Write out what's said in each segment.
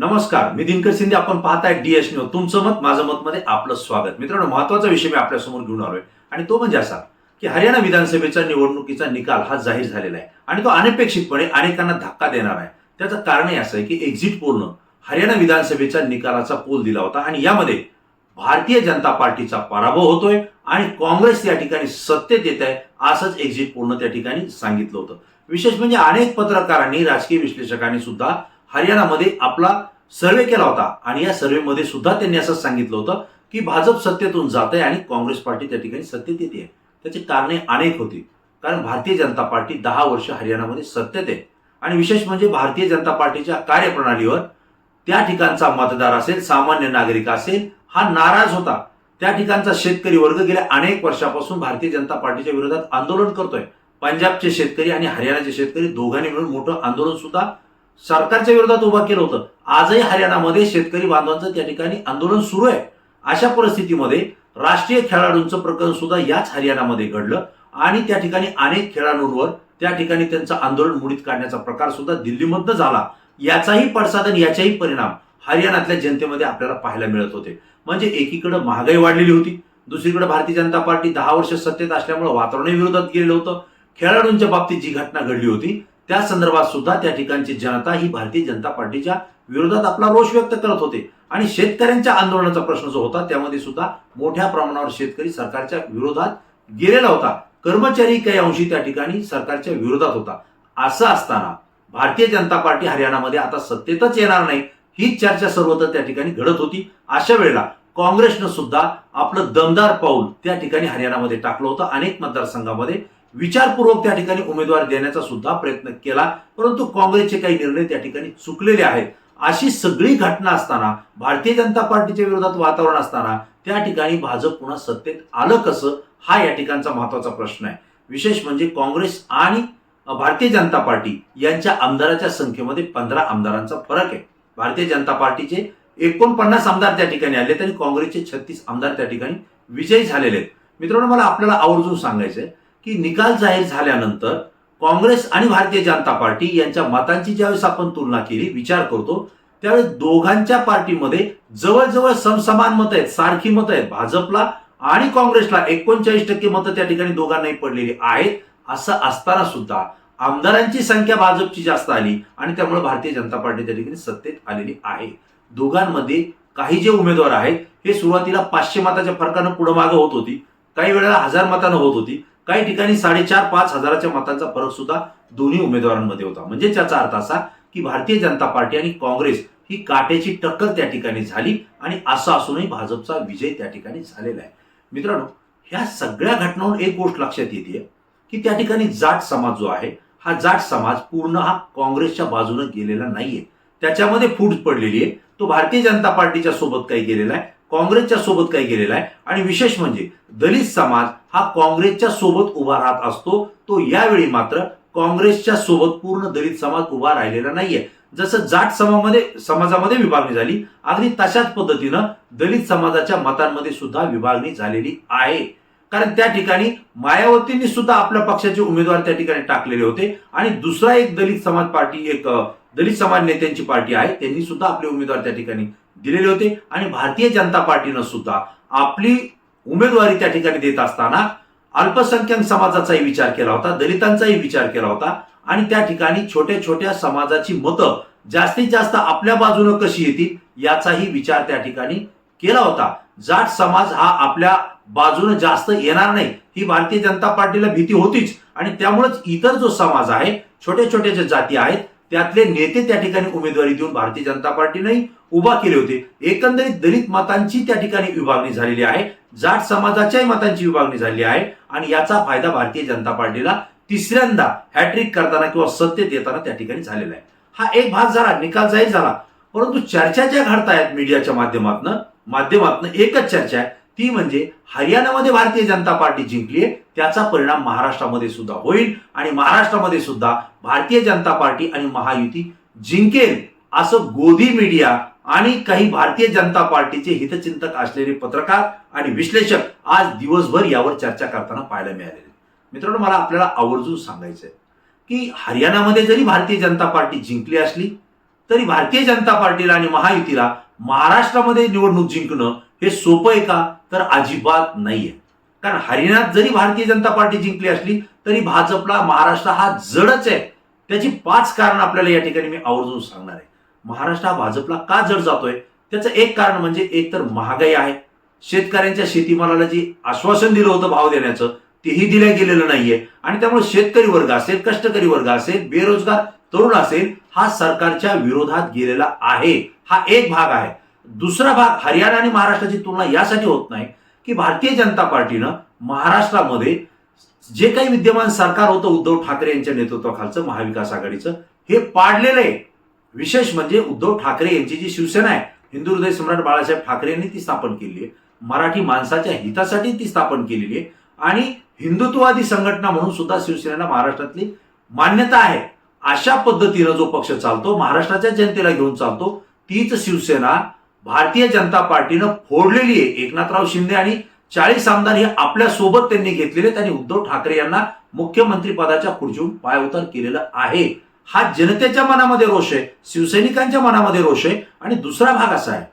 नमस्कार, मी दिनकर शिंदे. आपण पाहताय डीएस न्यूज. तुमचं मत माझं मत मध्ये आपलं स्वागत. मित्रांनो, महत्त्वाचा विषय मी आपल्यासमोर घेऊन आलोय आणि तो म्हणजे असा की हरियाणा विधानसभेच्या निवडणुकीचा निकाल हा जाहीर झालेला आहे आणि तो अनपेक्षितपणे अनेकांना धक्का देणार आहे. त्याचं कारणही असं आहे की एक्झिट पोलनं हरियाणा विधानसभेच्या निकालाचा पोल दिला होता आणि यामध्ये भारतीय जनता पार्टीचा पराभव होतोय आणि काँग्रेस या ठिकाणी सत्तेत येत आहे असंच एक्झिट पोलनं त्या ठिकाणी सांगितलं होतं. विशेष म्हणजे अनेक पत्रकारांनी, राजकीय विश्लेषकांनी सुद्धा हरियाणामध्ये आपला सर्वे केला होता आणि या सर्वेमध्ये सुद्धा त्यांनी असं सांगितलं होतं की भाजप सत्तेतून जात आहे आणि काँग्रेस पार्टी त्या ठिकाणी सत्तेत येते. त्याची कारणे अनेक होती. कारण भारतीय जनता पार्टी 10 वर्ष हरियाणामध्ये सत्तेत आहे आणि विशेष म्हणजे भारतीय जनता पार्टीच्या कार्यप्रणालीवर त्या ठिकाणचा मतदार असेल, सामान्य नागरिक असेल, हा नाराज होता. त्या ठिकाणचा शेतकरी वर्ग गेल्या अनेक वर्षापासून भारतीय जनता पार्टीच्या विरोधात आंदोलन करतोय. पंजाबचे शेतकरी आणि हरियाणाचे शेतकरी दोघांनी मिळून मोठं आंदोलन सुद्धा सरकारच्या विरोधात उभा केलं होतं. आजही हरियाणामध्ये शेतकरी बांधवांचं त्या ठिकाणी आंदोलन सुरू आहे. अशा परिस्थितीमध्ये राष्ट्रीय खेळाडूंचं प्रकरण सुद्धा याच हरियाणामध्ये घडलं आणि त्या ठिकाणी अनेक खेळाडूंवर त्या ठिकाणी त्यांचं आंदोलन मोडीत काढण्याचा प्रकार सुद्धा दिल्लीमधनं झाला. याचाही पडसाद आणि याचाही परिणाम हरियाणातल्या जनतेमध्ये आपल्याला पाहायला मिळत होते. म्हणजे एकीकडे महागाई वाढलेली होती, दुसरीकडे भारतीय जनता पार्टी 10 वर्ष सत्तेत असल्यामुळे वातावरणाही विरोधात गेलेलं होतं. खेळाडूंच्या बाबतीत जी घटना घडली होती त्या संदर्भात सुद्धा त्या ठिकाणची जनता ही भारतीय जनता पार्टीच्या विरोधात आपला रोष व्यक्त करत होते आणि शेतकऱ्यांच्या आंदोलनाचा प्रश्न जो होता त्यामध्ये सुद्धा मोठ्या प्रमाणावर शेतकरी सरकारच्या विरोधात गेलेला होता. कर्मचारी काही अंशी त्या ठिकाणी सरकारच्या विरोधात होता. असं असताना भारतीय जनता पार्टी हरियाणामध्ये आता सत्तेतच येणार नाही ही चर्चा सर्वत्र त्या ठिकाणी घडत होती. अशा वेळेला काँग्रेसनं सुद्धा आपलं दमदार पाऊल त्या ठिकाणी हरियाणामध्ये टाकलं होतं. अनेक मतदारसंघामध्ये विचारपूर्वक त्या ठिकाणी उमेदवार देण्याचा सुद्धा प्रयत्न केला, परंतु काँग्रेसचे काही निर्णय त्या ठिकाणी चुकलेले आहेत. अशी सगळी घटना असताना, भारतीय जनता पार्टीच्या विरोधात वातावरण असताना त्या ठिकाणी भाजप पुन्हा सत्तेत आलं कसं, हा या ठिकाणचा महत्वाचा प्रश्न आहे. विशेष म्हणजे काँग्रेस आणि भारतीय जनता पार्टी यांच्या आमदाराच्या संख्येमध्ये 15 आमदारांचा फरक आहे. भारतीय जनता पार्टीचे 49 आमदार त्या ठिकाणी आले आणि काँग्रेसचे 36 आमदार त्या ठिकाणी विजयी झालेले आहेत. मित्रांनो, मला आपल्याला आवर्जून सांगायचंय की निकाल जाहीर झाल्यानंतर काँग्रेस आणि भारतीय जनता पार्टी यांच्या मतांची ज्यावेळेस आपण तुलना केली, विचार करतो, त्यावेळेस दोघांच्या पार्टीमध्ये जवळजवळ समसमान मतं आहेत, सारखी मतं आहेत. भाजपला आणि काँग्रेसला 39% मतं त्या ठिकाणी दोघांनाही पडलेली आहेत. असं असताना सुद्धा आमदारांची संख्या भाजपची जास्त आली आणि त्यामुळे भारतीय जनता पार्टी त्या ठिकाणी सत्तेत आलेली आहे. दोघांमध्ये काही जे उमेदवार आहेत हे सुरुवातीला 500 मताच्या फरकानं पुढे मागे होत होती, काही वेळेला 1000 मतानं होत होती, काही ठिकाणी 4,500-5,000 हजाराच्या मतांचा फरक सुद्धा दोन्ही उमेदवारांमध्ये होता. म्हणजे त्याचा अर्थ असा की भारतीय जनता पार्टी आणि काँग्रेस ही काट्याची टक्कर त्या ठिकाणी झाली आणि असं असूनही भाजपचा विजय त्या ठिकाणी झालेला आहे. मित्रांनो, ह्या सगळ्या घटनांवर एक गोष्ट लक्षात येते की त्या ठिकाणी जाट समाज जो आहे, हा जाट समाज पूर्ण हा काँग्रेसच्या बाजूने गेलेला नाहीये. त्याच्यामध्ये फूट पडलेली आहे. तो भारतीय जनता पार्टीच्या सोबत काही गेलेला आहे, काँग्रेसच्या सोबत काही गेलेला आहे आणि विशेष म्हणजे दलित समाज हा काँग्रेसच्या सोबत उभा राहत असतो. तो यावेळी मात्र काँग्रेसच्या सोबत पूर्ण दलित समाज उभा राहिलेला नाहीये. जसं जाट समाजामध्ये विभागणी झाली, अगदी तशाच पद्धतीनं दलित समाजाच्या मतांमध्ये सुद्धा विभागणी झालेली आहे. कारण त्या ठिकाणी मायावतींनी सुद्धा आपल्या पक्षाचे उमेदवार त्या ठिकाणी टाकलेले होते आणि दुसरा एक दलित समाज नेत्यांची पार्टी आहे, त्यांनी सुद्धा आपले उमेदवार त्या ठिकाणी दिलेले होते आणि भारतीय जनता पार्टीनं सुद्धा आपली उमेदवारी त्या ठिकाणी देत असताना अल्पसंख्याक समाजाचाही विचार केला होता, दलितांचाही विचार केला होता आणि त्या ठिकाणी छोट्या छोट्या समाजाची मतं जास्तीत जास्त आपल्या बाजूने कशी येतील याचाही विचार त्या ठिकाणी केला होता. जाट समाज हा आपल्या बाजूने जास्त येणार नाही ही भारतीय जनता पार्टीला भीती होतीच आणि त्यामुळेच इतर जो समाज आहे, छोट्या छोट्या ज्या जाती आहेत, त्यातले नेते त्या ठिकाणी उमेदवारी देऊन भारतीय जनता पार्टीने उभा केले होते. एकंदरीत दलित मतांची त्या ठिकाणी विभागणी झालेली आहे, जाट समाजाच्याही मतांची विभागणी झालेली आहे आणि याचा फायदा भारतीय जनता पार्टीला तिसऱ्यांदा हॅट्रिक करताना किंवा सत्तेत येताना त्या ठिकाणी झालेला आहे. हा एक भाग झाला, निकाल जाहीर झाला, परंतु चर्चा ज्या घडतायत मीडियाच्या माध्यमातून एकच चर्चा आहे, ती म्हणजे हरियाणामध्ये भारतीय जनता पार्टी जिंकली आहे, त्याचा परिणाम महाराष्ट्रामध्ये सुद्धा होईल आणि महाराष्ट्रामध्ये सुद्धा भारतीय जनता पार्टी आणि महायुती जिंकेल असं गोदी मीडिया आणि काही भारतीय जनता पार्टीचे हितचिंतक असलेले पत्रकार आणि विश्लेषक आज दिवसभर यावर चर्चा करताना पाहायला मिळाले. मित्रांनो, मला आपल्याला आवर्जून सांगायचंय की हरियाणामध्ये जरी भारतीय जनता पार्टी जिंकली असली तरी भारतीय जनता पार्टीला आणि महायुतीला महाराष्ट्रामध्ये निवडणूक जिंकणं हे सोपं आहे का? तर अजिबात नाहीये. कारण हरियाणात जरी भारतीय जनता पार्टी जिंकली असली तरी भाजपला महाराष्ट्र हा जडच आहे. त्याची 5 कारण आपल्याला या ठिकाणी मी आवर्जून सांगणार आहे. महाराष्ट्र हा भाजपला का जड जातोय त्याचं एक कारण म्हणजे एक तर महागाई आहे. शेतकऱ्यांच्या शेतीमालाला जी आश्वासन दिलं होतं भाव देण्याचं तेही दिल्या गेलेलं नाहीये आणि त्यामुळे शेतकरी वर्ग असेल, कष्टकरी वर्ग असेल, बेरोजगार तरुण असेल, हा सरकारच्या विरोधात गेलेला आहे. हा एक भाग आहे. दुसरा भाग, हरियाणा आणि महाराष्ट्राची तुलना यासाठी होत नाही की भारतीय जनता पार्टीनं महाराष्ट्रामध्ये जे काही विद्यमान सरकार होतं उद्धव ठाकरे यांच्या नेतृत्वाखालचं महाविकास आघाडीचं हे पाडलेलं आहे. विशेष म्हणजे उद्धव ठाकरे यांची जी शिवसेना आहे, हिंदू हृदय सम्राट बाळासाहेब ठाकरे यांनी ती स्थापन केली आहे. मराठी माणसाच्या हितासाठी ती स्थापन केलेली आहे आणि हिंदुत्ववादी संघटना म्हणून सुद्धा शिवसेनेला महाराष्ट्रातली मान्यता आहे. अशा पद्धतीनं जो पक्ष चालतो, महाराष्ट्राच्या जनतेला घेऊन चालतो, तीच शिवसेना भारतीय जनता पार्टीनं फोडलेली आहे. एकनाथराव शिंदे आणि 40 आमदार हे आपल्या सोबत त्यांनी घेतलेले आहेत आणि उद्धव ठाकरे यांना मुख्यमंत्री पदाच्या खुर्चीवरून पायउतार केलेलं आहे. हा जनतेच्या मनामध्ये रोष आहे, शिवसैनिकांच्या मनामध्ये रोष आहे. आणि दुसरा भाग असा आहे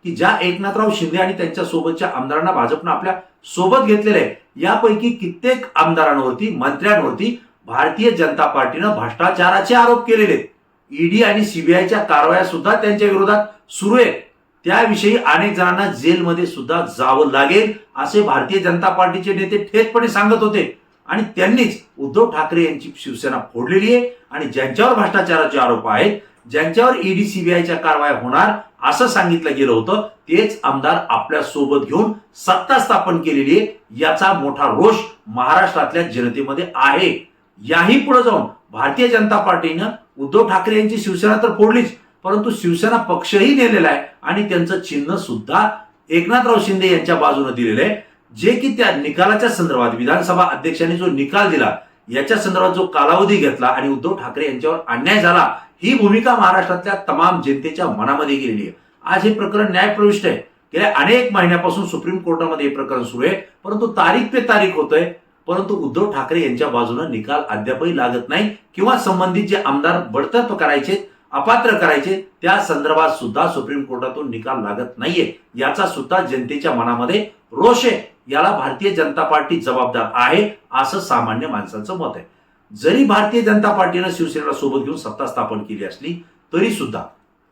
की ज्या एकनाथराव शिंदे आणि त्यांच्या सोबतच्या आमदारांना भाजपनं आपल्या सोबत घेतलेले आहे, यापैकी कित्येक आमदारांवरती, मंत्र्यांवरती भारतीय जनता पार्टीनं भ्रष्टाचाराचे आरोप केलेले आहेत. ईडी आणि सीबीआयच्या कारवाया सुद्धा त्यांच्या विरोधात सुरू आहेत. त्याविषयी अनेक जणांना जेलमध्ये सुद्धा जावं लागेल असे भारतीय जनता पार्टीचे नेते थेटपणे सांगत होते. आणि त्यांनीच उद्धव ठाकरे यांची शिवसेना फोडलेली आहे आणि ज्यांच्यावर भ्रष्टाचाराचे आरोप आहेत, ज्यांच्यावर ईडी सीबीआयच्या कारवाया होणार असं सांगितलं गेलं होतं, तेच आमदार आपल्या सोबत घेऊन सत्ता स्थापन केलेली आहे. याचा मोठा रोष महाराष्ट्रातल्या जनतेमध्ये आहे. याही पुढे जाऊन भारतीय जनता पार्टीनं उद्धव ठाकरे यांची शिवसेना तर फोडलीच, परंतु शिवसेना पक्षही नेलेला आहे आणि त्यांचं चिन्ह सुद्धा एकनाथराव शिंदे यांच्या बाजूने दिलेलं आहे. जे की त्या निकालाच्या संदर्भात विधानसभा अध्यक्षांनी जो निकाल दिला याच्या संदर्भात जो कालावधी घेतला आणि उद्धव ठाकरे यांच्यावर अन्याय झाला, ही भूमिका महाराष्ट्रातल्या तमाम जनतेच्या मनामध्ये गेलेली आहे. आज हे प्रकरण न्यायप्रविष्ट आहे. गेल्या अनेक महिन्यापासून सुप्रीम कोर्टामध्ये हे प्रकरण सुरू आहे, परंतु तारीख पे तारीख होतंय, परंतु उद्धव ठाकरे यांच्या बाजूने निकाल अद्यापही लागत नाही किंवा संबंधित जे आमदार बडतर्फ करायचे, अपात्र करायचे, त्या संदर्भात सुद्धा सुप्रीम कोर्टातून निकाल लागत नाहीये. याचा सुद्धा जनतेच्या मनामध्ये रोष आहे. याला भारतीय जनता पार्टी जबाबदार आहे असं सामान्य माणसाचं मत आहे. जरी भारतीय जनता पार्टीनं शिवसेनेला सोबत घेऊन सत्ता स्थापन केली असली तरी सुद्धा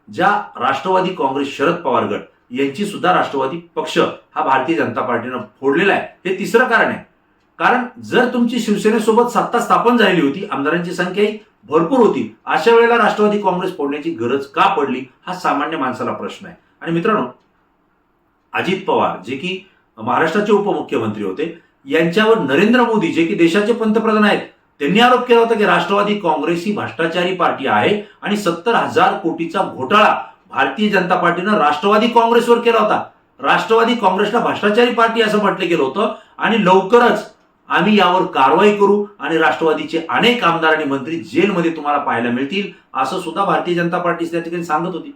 ज्या राष्ट्रवादी काँग्रेस, शरद पवार गट यांची सुद्धा राष्ट्रवादी पक्ष हा भारतीय जनता पार्टीनं फोडलेला आहे. हे तिसरं कारण आहे. कारण जर तुमची शिवसेनेसोबत सत्ता स्थापन झालेली होती, आमदारांची संख्याही भरपूर होती, अशा वेळेला राष्ट्रवादी काँग्रेस फोडण्याची गरज का पडली, हा सामान्य माणसाला प्रश्न आहे. आणि मित्रांनो, अजित पवार जे की महाराष्ट्राचे उपमुख्यमंत्री होते, यांच्यावर नरेंद्र मोदी जे की देशाचे पंतप्रधान आहेत, त्यांनी आरोप केला होता की राष्ट्रवादी काँग्रेस ही भ्रष्टाचारी पार्टी आहे आणि 70,000 कोटीचा घोटाळा भारतीय जनता पार्टीनं राष्ट्रवादी काँग्रेसवर केला होता. राष्ट्रवादी काँग्रेसला भ्रष्टाचारी पार्टी असं म्हटलं गेलं होतं आणि लवकरच आम्ही यावर कारवाई करू आणि राष्ट्रवादीचे अनेक आमदार आणि मंत्री जेलमध्ये तुम्हाला पाहायला मिळतील असं सुद्धा भारतीय जनता पार्टी त्या ठिकाणी सांगत होती.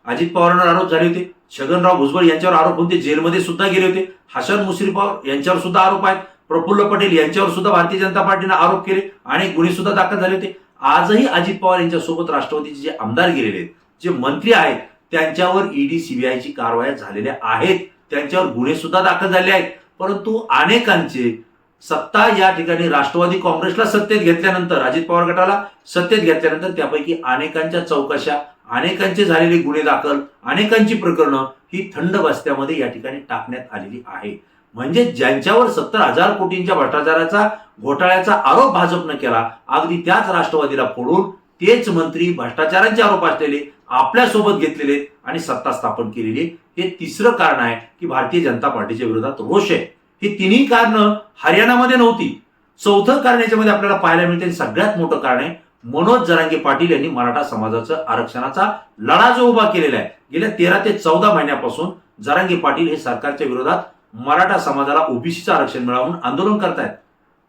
अजित पवारांवर आरोप झाले होते, छगनराव भुजबळ यांच्यावर आरोप होते, जेलमध्ये सुद्धा गेले होते. हसन मुश्रीफ यांच्यावर सुद्धा आरोप आहेत. प्रफुल्ल पटेल यांच्यावर सुद्धा भारतीय जनता पार्टीने आरोप केले, अनेक गुन्हे सुद्धा दाखल झाले होते. आजही अजित पवार यांच्यासोबत राष्ट्रवादीचे जे आमदार गेलेले आहेत, जे मंत्री आहेत, त्यांच्यावर ईडी सीबीआयची कारवाया झालेल्या आहेत, त्यांच्यावर गुन्हे सुद्धा दाखल झाले आहेत. परंतु अनेकांचे सत्ता या ठिकाणी राष्ट्रवादी काँग्रेसला सत्तेत घेतल्यानंतर, अजित पवार गटाला सत्तेत घेतल्यानंतर त्यापैकी अनेकांच्या चौकशा, अनेकांचे झालेले गुन्हे दाखल, अनेकांची प्रकरणं ही थंड बस्त्यामध्ये या ठिकाणी टाकण्यात आलेली आहे. म्हणजे ज्यांच्यावर 70,000 कोटींच्या भ्रष्टाचाराचा, घोटाळ्याचा आरोप भाजपनं केला, अगदी त्याच राष्ट्रवादीला फोडून तेच मंत्री भ्रष्टाचारांचे आरोप असलेले आपल्यासोबत घेतलेले आणि सत्ता स्थापन केलेली. हे तिसरं कारण आहे की भारतीय जनता पार्टीच्या विरोधात रोष आहे. ही तिन्ही कारणं हरियाणामध्ये नव्हती. चौथं कारण याच्यामध्ये आपल्याला पाहायला मिळते. सगळ्यात मोठं कारण आहे मनोज जरांगे पाटील यांनी मराठा समाजाचं आरक्षणाचा लढा जो उभा केलेला आहे. गेल्या 13 ते 14 महिन्यापासून जरांगे पाटील हे सरकारच्या विरोधात मराठा समाजाला ओबीसीचं आरक्षण मिळावून आंदोलन करतायत.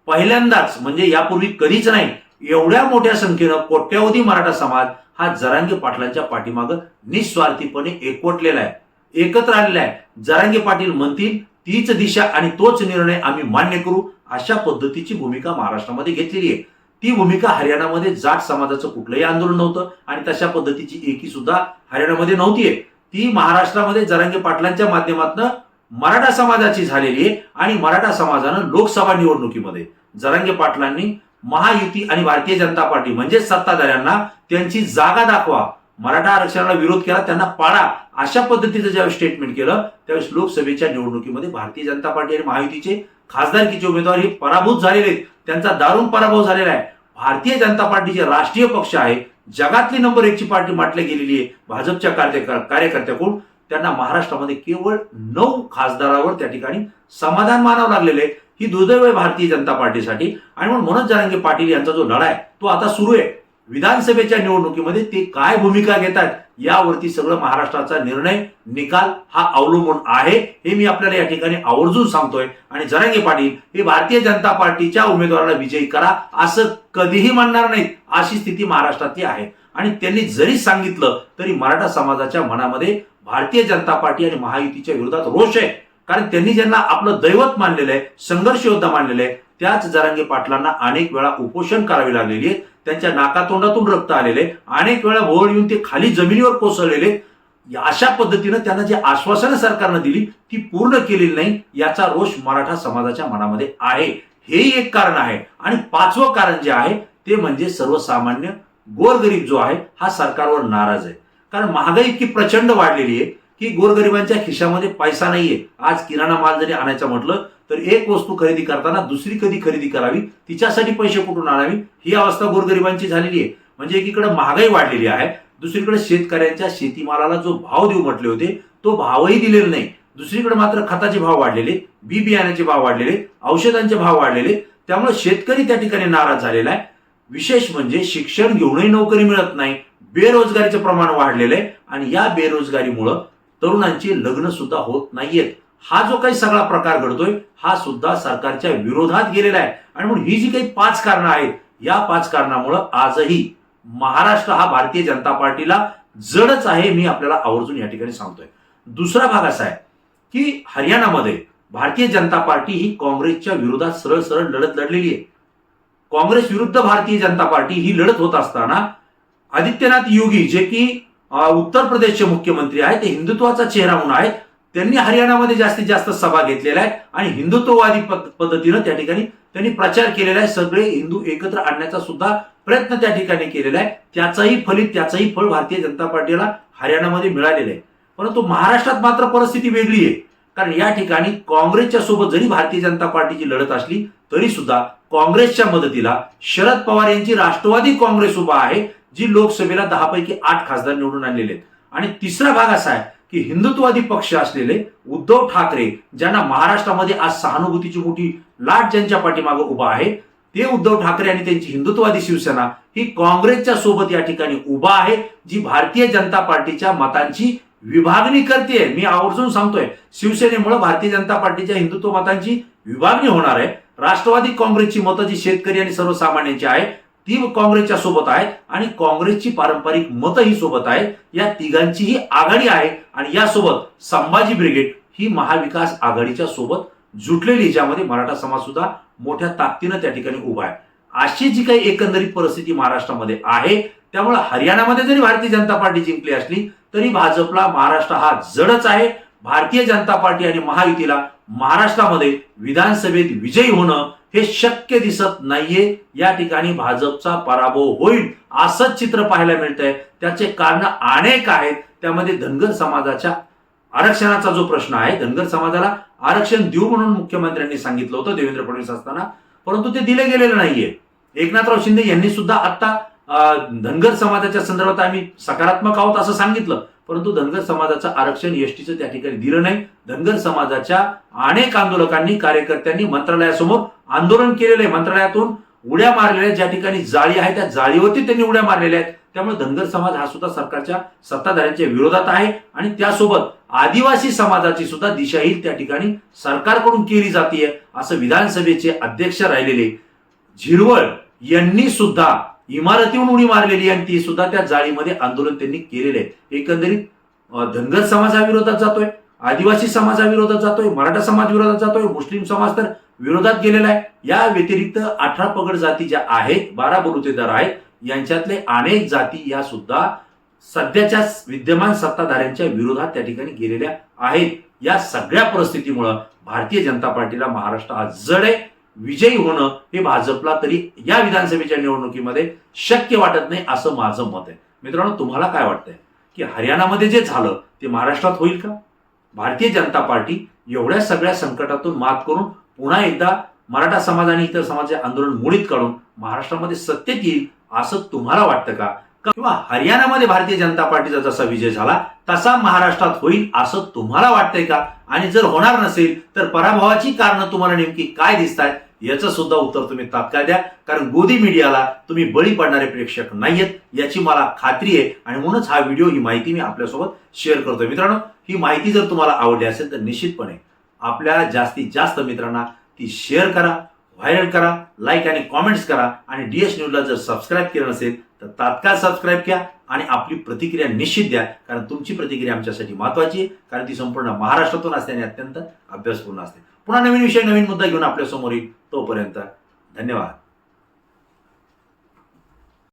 पहिल्यांदाच, म्हणजे यापूर्वी कधीच नाही, एवढ्या मोठ्या संख्येनं कोट्यावधी मराठा समाज हा जरांगे पाटलांच्या पाठीमागं निस्वार्थीपणे एकवटलेला आहे, एकत्र आलेला आहे. जरांगे पाटील म्हणतील तीच दिशा आणि तोच निर्णय आम्ही मान्य करू, अशा पद्धतीची भूमिका महाराष्ट्रामध्ये घेतलेली आहे. ती भूमिका हरियाणामध्ये जाट समाजाचं कुठलंही आंदोलन नव्हतं आणि तशा पद्धतीची एकी सुद्धा हरियाणामध्ये नव्हतीये. ती महाराष्ट्रामध्ये जरांगे पाटलांच्या माध्यमातून मराठा समाजाची झालेली आहे आणि मराठा समाजानं लोकसभा निवडणुकीमध्ये जरांगे पाटलांनी महायुती आणि भारतीय जनता पार्टी म्हणजे सत्ताधाऱ्यांना त्यांची जागा दाखवा, मराठा आरक्षणाला विरोध केला त्यांना पाडा, अशा पद्धतीचं ज्यावेळेस स्टेटमेंट केलं त्यावेळेस लोकसभेच्या निवडणुकीमध्ये भारतीय जनता पार्टी आणि महायुतीचे खासदारकीचे उमेदवार हे पराभूत झालेले आहेत. त्यांचा दारुण पराभव झालेला आहे. भारतीय जनता पार्टीचे राष्ट्रीय पक्ष आहे, जगातली नंबर 1 ची पार्टी म्हटली गेलेली आहे भाजपच्या कार्यकर्त्याकडून, त्यांना महाराष्ट्रामध्ये केवळ 9 खासदारावर त्या ठिकाणी समाधान मानावं लागलेलं आहे. ही दुर्दैव आहे भारतीय जनता पार्टीसाठी. आणि म्हणून मनोज जरांगे पाटील यांचा जो लढा आहे तो आता सुरू आहे. विधानसभेच्या निवडणुकीमध्ये ते काय भूमिका घेतात यावरती सगळं महाराष्ट्राचा निर्णय निकाल हा अवलंबून आहे, हे मी आपल्याला या ठिकाणी आवर्जून सांगतोय. आणि जरांगे पाटील हे भारतीय जनता पार्टीच्या उमेदवाराला विजयी करा असं कधीही म्हणणार नाहीत, अशी स्थिती महाराष्ट्रातली आहे. आणि त्यांनी जरी सांगितलं तरी मराठा समाजाच्या मनामध्ये भारतीय जनता पार्टी आणि महायुतीच्या विरोधात रोष आहे. कारण त्यांनी ज्यांना आपलं दैवत मानलेलं आहे, संघर्ष योद्धा मानलेलं आहे, त्याच जरांगे पाटलांना अनेक वेळा उपोषण करावी लागलेली आहे. त्यांच्या नाकातोंडातून रक्त आलेले, अनेक वेळा भोवळ येऊन ते खाली जमिनीवर कोसळलेले. अशा पद्धतीनं त्यांना जी आश्वासनं सरकारनं दिली ती पूर्ण केलेली नाही, याचा रोष मराठा समाजाच्या मनामध्ये आहे. हेही एक कारण आहे. आणि 5वं कारण जे आहे ते म्हणजे सर्वसामान्य गोरगरीब जो आहे हा सरकारवर नाराज आहे. कारण महागाई इतकी प्रचंड वाढलेली आहे की गोरगरिबांच्या खिशामध्ये पैसा नाहीये. आज किराणा माल जरी आणायचं म्हटलं तर एक वस्तू खरेदी करताना दुसरी कधी खरेदी करावी, तिच्यासाठी पैसे कुठून आणावी, ही अवस्था गोरगरिबांची झालेली आहे. म्हणजे एकीकडे महागाई वाढलेली आहे, दुसरीकडे शेतकऱ्यांच्या शेतीमालाला जो भाव देऊ म्हटले होते तो भावही दिलेला नाही. दुसरीकडे मात्र खताचे भाव वाढलेले, बी बियाण्याचे भाव वाढलेले, औषधांचे भाव वाढलेले. त्यामुळे शेतकरी त्या ठिकाणी नाराज झालेला आहे. विशेष म्हणजे शिक्षण घेऊनही नोकरी मिळत नाही, बेरोजगारीचं प्रमाण वाढलेलं आहे आणि या बेरोजगारीमुळं तरुणांची लग्न सुद्धा होत नाहीयेत. हा जो काही सगळा प्रकार घडतोय हा सुद्धा सरकारच्या विरोधात गेलेला आहे. आणि म्हणून ही जी काही 5 कारणं आहेत या 5 कारणामुळं आजही महाराष्ट्र हा भारतीय जनता पार्टीला जडच आहे, मी आपल्याला आवर्जून या ठिकाणी सांगतोय. दुसरा भाग असा आहे की हरियाणामध्ये भारतीय जनता पार्टी ही काँग्रेसच्या विरोधात सरळ सरळ लढत लढलेली आहे. काँग्रेस विरुद्ध भारतीय जनता पार्टी ही लढत होत असताना आदित्यनाथ योगी जे की उत्तर प्रदेशचे मुख्यमंत्री आहेत, ते हिंदुत्वाचा चेहरा म्हणून आहेत, त्यांनी हरियाणामध्ये जास्तीत जास्त सभा घेतलेल्या आहेत आणि हिंदुत्ववादी पद्धतीनं त्या ठिकाणी त्यांनी प्रचार केलेला आहे. सगळे हिंदू एकत्र आणण्याचा सुद्धा प्रयत्न त्या ठिकाणी केलेला आहे. त्याचंही फळ भारतीय जनता पार्टीला हरियाणामध्ये मिळालेलं आहे. परंतु महाराष्ट्रात मात्र परिस्थिती वेगळी आहे. कारण या ठिकाणी काँग्रेसच्या सोबत जरी भारतीय जनता पार्टीची लढत असली तरी सुद्धा काँग्रेसच्या मदतीला शरद पवार यांची राष्ट्रवादी काँग्रेस उभा आहे, जी लोकसभेला 10 पैकी 8 खासदार निवडून आणलेले आहेत. आणि तिसरा भाग असा आहे की हिंदुत्ववादी पक्ष असलेले उद्धव ठाकरे, ज्यांना महाराष्ट्रामध्ये आज सहानुभूतीची मोठी लाट ज्यांच्या पाठीमागे उभा आहे, ते उद्धव ठाकरे आणि त्यांची हिंदुत्ववादी शिवसेना ही काँग्रेसच्या सोबत या ठिकाणी उभा आहे, जी भारतीय जनता पार्टीच्या मतांची विभागणी करते. मी आवर्जून सांगतोय, शिवसेनेमुळे भारतीय जनता पार्टीच्या हिंदुत्व मतांची विभागणी होणार आहे. राष्ट्रवादी काँग्रेसची मतं जी शेतकरी आणि सर्वसामान्यांची आहे ती काँग्रेसच्या सोबत आहेत आणि काँग्रेसची पारंपरिक मतं ही सोबत आहेत. या तिघांचीही आघाडी आहे आणि यासोबत संभाजी ब्रिगेड ही महाविकास आघाडीच्या सोबत जुटलेली, ज्यामध्ये मराठा समाज सुद्धा मोठ्या ताकदीनं त्या ठिकाणी उभा आहे. अशी जी काही एकंदरीत परिस्थिती महाराष्ट्रामध्ये आहे, त्यामुळे हरियाणामध्ये जरी भारतीय जनता पार्टी जिंकली असली तरी भाजपला महाराष्ट्र हा जडच आहे. भारतीय जनता पार्टी आणि महायुतीला महाराष्ट्रामध्ये विधानसभेत विजयी होणं हे शक्य दिसत नाहीये. या ठिकाणी भाजपचा पराभव होईल असंच चित्र पाहायला मिळतंय. त्याचे कारण अनेक आहेत. त्यामध्ये धनगर समाजाच्या आरक्षणाचा जो प्रश्न आहे, धनगर समाजाला आरक्षण देऊ म्हणून मुख्यमंत्र्यांनी सांगितलं होतं देवेंद्र फडणवीस असताना, परंतु ते दिले गेलेलं नाहीये. एकनाथराव शिंदे यांनी सुद्धा आता धनगर समाजाच्या संदर्भात आम्ही सकारात्मक आहोत असं सांगितलं, परंतु धनगर समाजाचं आरक्षण एसटीचं त्या ठिकाणी दिलं नाही. धनगर समाजाच्या अनेक आंदोलकांनी, कार्यकर्त्यांनी मंत्रालयासमोर आंदोलन केलेलं आहे. मंत्रालयातून उड्या मारलेल्या, ज्या ठिकाणी जाळी आहे त्या जाळीवरती त्यांनी उड्या मारलेल्या आहेत. त्यामुळे धनगर समाज हा सुद्धा सरकारच्या सत्ताधाऱ्यांच्या विरोधात आहे आणि त्यासोबत आदिवासी समाजाची सुद्धा दिशाहीन त्या ठिकाणी सरकारकडून केली जाते, असं विधानसभेचे अध्यक्ष राहिलेले झिरवळ यांनी सुद्धा इमारतीहून उडी मारलेली आणि ती सुद्धा त्या जाळीमध्ये आंदोलन त्यांनी केलेले आहे. एकंदरीत धनगर समाज हा विरोधात जातोय आदिवासी समाजाविरोधात जातोय, मराठा समाज विरोधात जातोय, मुस्लिम समाज तर विरोधात गेलेला आहे. या व्यतिरिक्त 18 पगड जाती ज्या आहेत, 12 बलुतेदार आहेत, यांच्यातले अनेक जाती या सुद्धा सध्याच्या विद्यमान सत्ताधाऱ्यांच्या विरोधात त्या ठिकाणी गेलेल्या आहेत. या सगळ्या परिस्थितीमुळे भारतीय जनता पार्टीला महाराष्ट्र आज जड आहे. विजयी होणं हे भाजपला तरी या विधानसभेच्या निवडणुकीमध्ये शक्य वाटत नाही, असं माझं मत आहे. मित्रांनो, तुम्हाला काय वाटतंय की हरियाणामध्ये जे झालं ते महाराष्ट्रात होईल का? भारतीय जनता पार्टी एवढ्या सगळ्या संकटातून मात करून पुन्हा एकदा मराठा समाज आणि इतर समाजाचे आंदोलन मोडीत काढून महाराष्ट्रामध्ये सत्तेत येईल असं तुम्हाला वाटतं का? किंवा हरियाणामध्ये भारतीय जनता पार्टीचा जसा विजय झाला तसा महाराष्ट्रात होईल असं तुम्हाला वाटतंय का? आणि जर होणार नसेल तर पराभवाची कारणं तुम्हाला नेमकी काय दिसतायत याचं सुद्धा उत्तर तुम्ही तात्काळ द्या. कारण गोदी मीडियाला तुम्ही बळी पडणारे प्रेक्षक नाहीयेत याची मला खात्री आहे, आणि म्हणूनच हा व्हिडिओ, ही माहिती मी आपल्यासोबत शेअर करतोय. मित्रांनो, ही माहिती जर तुम्हाला आवडली असेल तर निश्चितपणे आपल्या जास्तीत जास्त मित्रांना ती शेअर करा, व्हायरल करा, लाईक आणि कॉमेंट्स करा. आणि DS न्यूजला जर सबस्क्राईब केलं नसेल तर तात्काळ सबस्क्राईब करा आणि आपली प्रतिक्रिया निश्चित द्या. कारण तुमची प्रतिक्रिया आमच्यासाठी महत्त्वाची आहे, कारण ती संपूर्ण महाराष्ट्रातून असते आणि अत्यंत अभ्यासपूर्ण असते. पुन्हा नवीन विषय, नवीन मुद्दा घेऊन आपल्या समोर येईल. तोपर्यंत धन्यवाद.